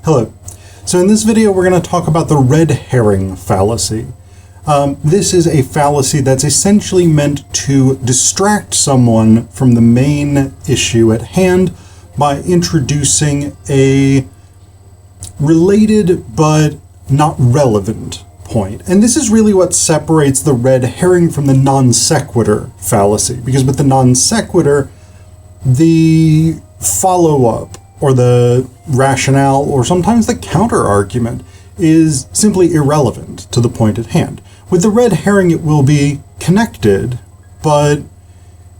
Hello. So in this video, we're going to talk about the red herring fallacy. This is a fallacy that's essentially meant to distract someone from the main issue at hand by introducing a related but not relevant point. And this is really what separates the red herring from the non sequitur fallacy, because with the non sequitur, the follow-up or the rationale or sometimes the counter-argument is simply irrelevant to the point at hand. With the red herring, it will be connected, but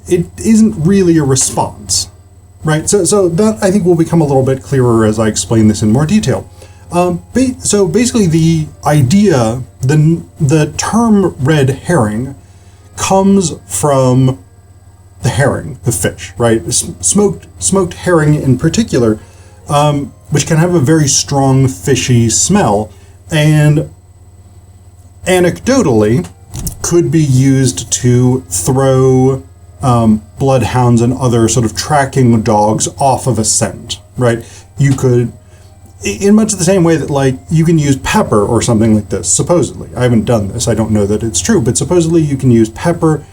it isn't really a response, right? So that, I think, will become a little bit clearer as I explain this in more detail. So basically the idea, the term red herring comes from the herring, the fish, right? Smoked herring in particular, which can have a very strong fishy smell, and anecdotally could be used to throw bloodhounds and other sort of tracking dogs off of a scent, right? You could, in much the same way that, like, you can use pepper or something like this, supposedly. I haven't done this, I don't know that it's true, but supposedly you can use pepper,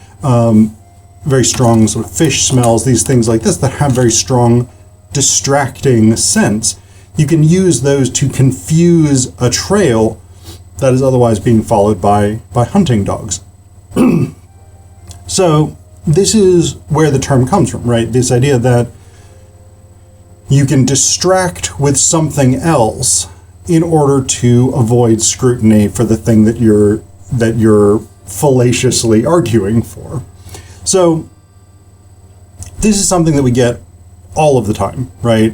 very strong sort of fish smells, these things like this that have very strong distracting scents. You can use those to confuse a trail that is otherwise being followed by hunting dogs. So this is where the term comes from, right? This idea that you can distract with something else in order to avoid scrutiny for the thing that you're fallaciously arguing for. So this is something that we get all of the time, right?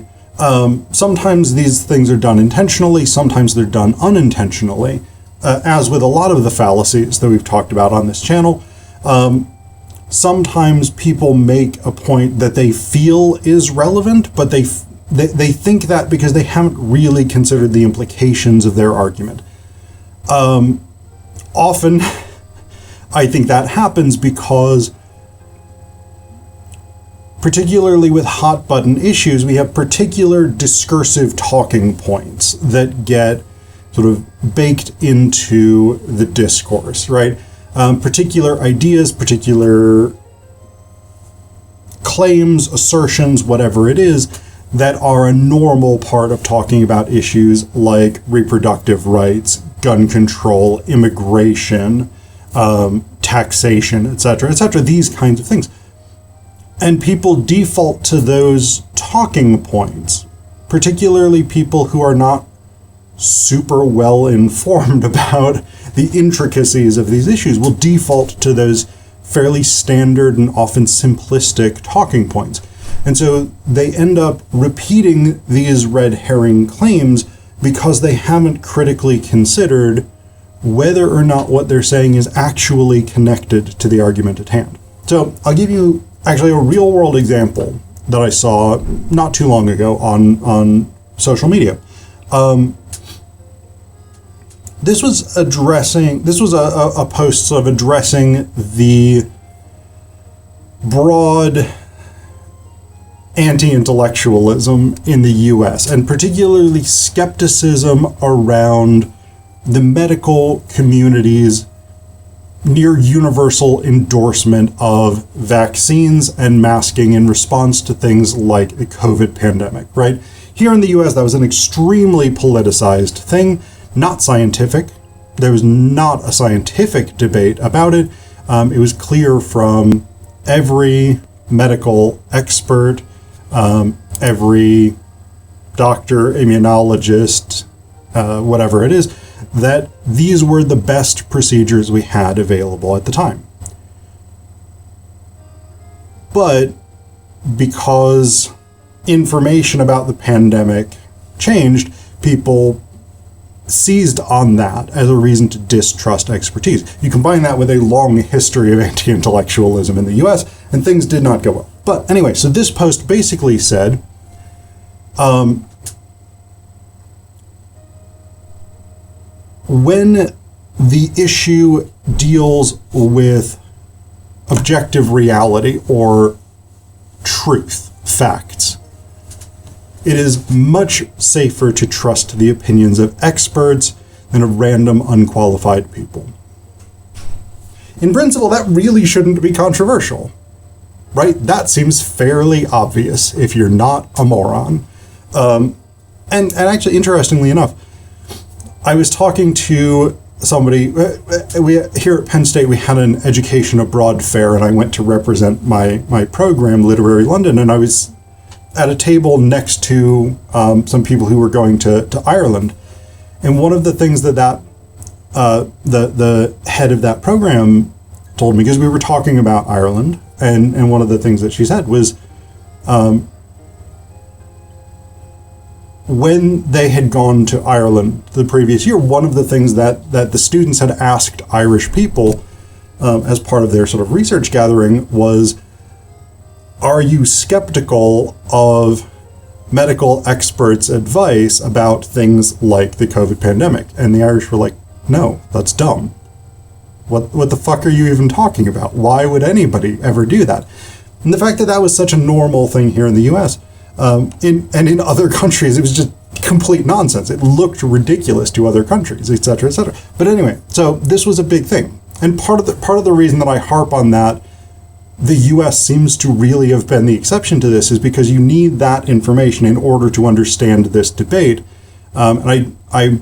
Sometimes these things are done intentionally, sometimes they're done unintentionally. As with a lot of the fallacies that we've talked about on this channel, sometimes people make a point that they feel is relevant, but they think that because they haven't really considered the implications of their argument. Often, I think that happens because, particularly with hot button issues, we have particular discursive talking points that get sort of baked into the discourse, right? Particular ideas, particular claims, assertions, whatever it is, that are a normal part of talking about issues like reproductive rights, gun control, immigration, taxation, etc., these kinds of things. And people default to those talking points, particularly people who are not super well informed about the intricacies of these issues will default to those fairly standard and often simplistic talking points. And so they end up repeating these red herring claims because they haven't critically considered whether or not what they're saying is actually connected to the argument at hand. So I'll give you actually a real world example that I saw not too long ago on social media. This was a post sort of addressing the broad anti-intellectualism in the US, and particularly skepticism around the medical community's near universal endorsement of vaccines and masking in response to things like the COVID pandemic, right? Here in the US, that was an extremely politicized thing, not scientific. There was not a scientific debate about it. It was clear from every medical expert, every doctor, immunologist, whatever it is, that these were the best procedures we had available at the time. But because information about the pandemic changed, people seized on that as a reason to distrust expertise. You combine that with a long history of anti-intellectualism in the US, and things did not go well. But anyway, so this post basically said, when the issue deals with objective reality or truth, facts, It is much safer to trust the opinions of experts than of random, unqualified people. In principle, that really shouldn't be controversial, right? That seems fairly obvious if you're not a moron. And actually, interestingly enough, I was talking to somebody, here at Penn State, we had an education abroad fair, and I went to represent my program, Literary London, and I was at a table next to some people who were going to Ireland. And one of the things that the head of that program told me, because we were talking about Ireland, and one of the things that she said was, when they had gone to Ireland the previous year, one of the things that the students had asked Irish people as part of their sort of research gathering was, are you skeptical of medical experts' advice about things like the COVID pandemic? And the Irish were like, no, that's dumb. What the fuck are you even talking about? Why would anybody ever do that? And the fact that that was such a normal thing here in the US, in other countries, it was just complete nonsense. It looked ridiculous to other countries, et cetera, et cetera. But anyway, so this was a big thing. And part of the reason that I harp on that the US seems to really have been the exception to this is because you need that information in order to understand this debate. And I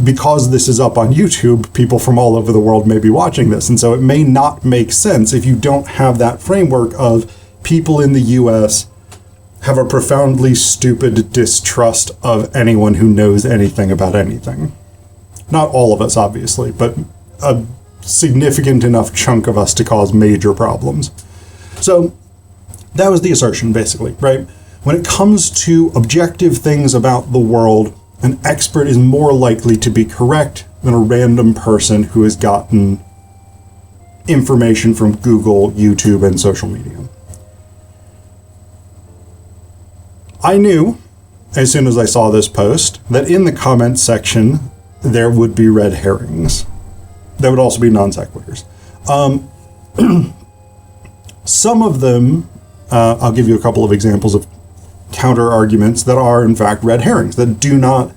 because this is up on YouTube, people from all over the world may be watching this. And so it may not make sense if you don't have that framework of people in the US have a profoundly stupid distrust of anyone who knows anything about anything. Not all of us, obviously, but a significant enough chunk of us to cause major problems. So that was the assertion, basically, right? When it comes to objective things about the world, an expert is more likely to be correct than a random person who has gotten information from Google, YouTube, and social media. I knew, as soon as I saw this post, that in the comments section, there would be red herrings. There would also be non sequiturs. Some of them, I'll give you a couple of examples of counter arguments that are in fact red herrings, that do not,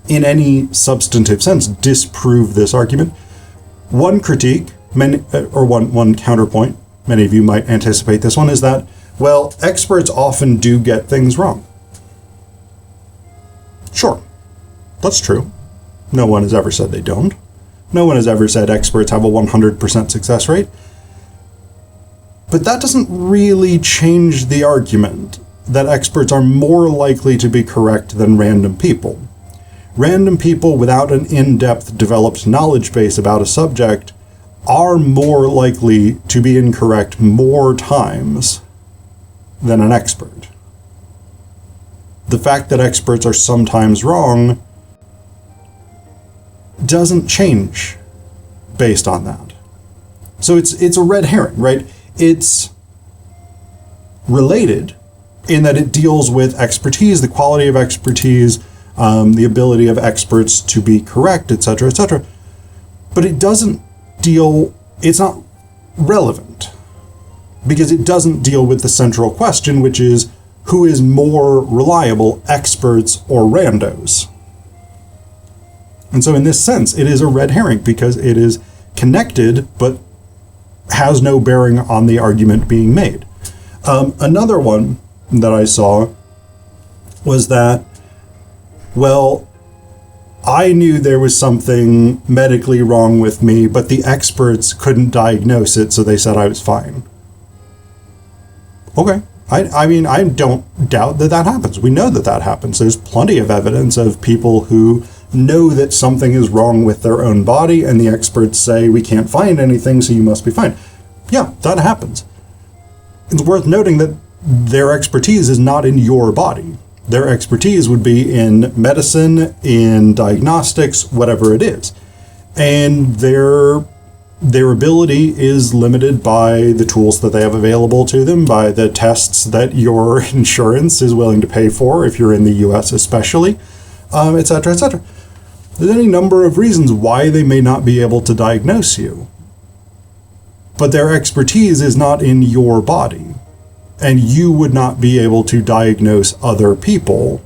in any substantive sense, disprove this argument. One critique, one counterpoint, many of you might anticipate this one, is that, well, experts often do get things wrong. Sure, that's true. No one has ever said they don't. No one has ever said experts have a 100% success rate. But that doesn't really change the argument that experts are more likely to be correct than random people. Random people without an in-depth developed knowledge base about a subject are more likely to be incorrect more times than an expert. The fact that experts are sometimes wrong doesn't change based on that. So it's a red herring, right? It's related in that it deals with expertise, the quality of expertise, the ability of experts to be correct, etc., etc. But it doesn't deal, it's not relevant because it doesn't deal with the central question, which is who is more reliable, experts or randos? And so in this sense, it is a red herring because it is connected, but has no bearing on the argument being made. Another one that I saw was that, well, I knew there was something medically wrong with me, but the experts couldn't diagnose it, so they said I was fine. Okay. I mean, I don't doubt that that happens. We know that that happens. There's plenty of evidence of people who know that something is wrong with their own body, and the experts say, we can't find anything, so you must be fine. Yeah, that happens. It's worth noting that their expertise is not in your body. Their expertise would be in medicine, in diagnostics, whatever it is. And their ability is limited by the tools that they have available to them, by the tests that your insurance is willing to pay for, if you're in the US especially, et cetera, et cetera. There's any number of reasons why they may not be able to diagnose you. But their expertise is not in your body. and you would not be able to diagnose other people.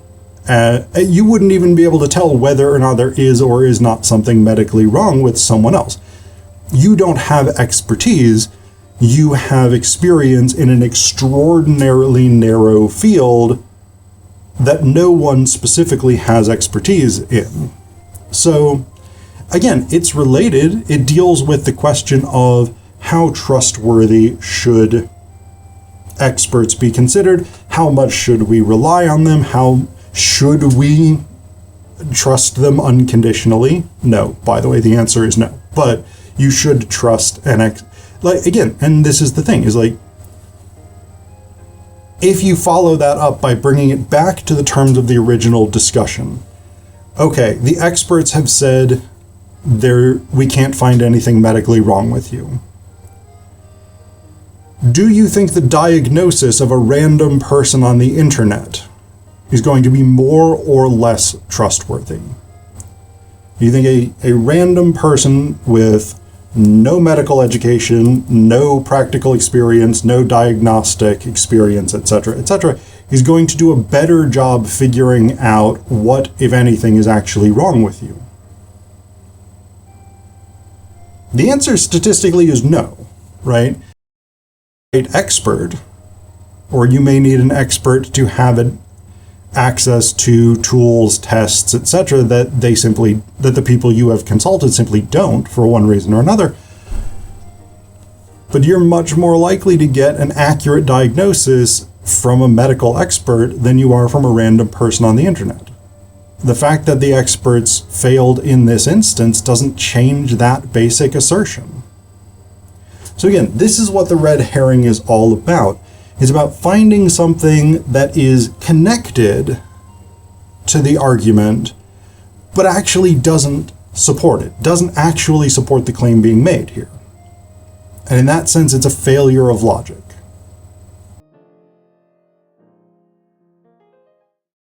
You wouldn't even be able to tell whether or not there is or is not something medically wrong with someone else. You don't have expertise. You have experience in an extraordinarily narrow field that no one specifically has expertise in. So, again, it's related. It deals with the question of how trustworthy should experts be considered? How much should we rely on them? How should we trust them unconditionally? No. By the way, the answer is no. But you should trust again, and this is the thing, is like, if you follow that up by bringing it back to the terms of the original discussion, okay, the experts have said we can't find anything medically wrong with you. Do you think the diagnosis of a random person on the internet is going to be more or less trustworthy? Do you think a random person with no medical education, no practical experience, no diagnostic experience, etc., is going to do a better job figuring out what, if anything, is actually wrong with you? The answer statistically is no, right? An expert, or you may need an expert to have access to tools, tests, etc., that the people you have consulted simply don't, for one reason or another. But you're much more likely to get an accurate diagnosis from a medical expert than you are from a random person on the internet. The fact that the experts failed in this instance doesn't change that basic assertion. So again, this is what the red herring is all about. It's about finding something that is connected to the argument, but actually doesn't support it, doesn't actually support the claim being made here. And in that sense, it's a failure of logic.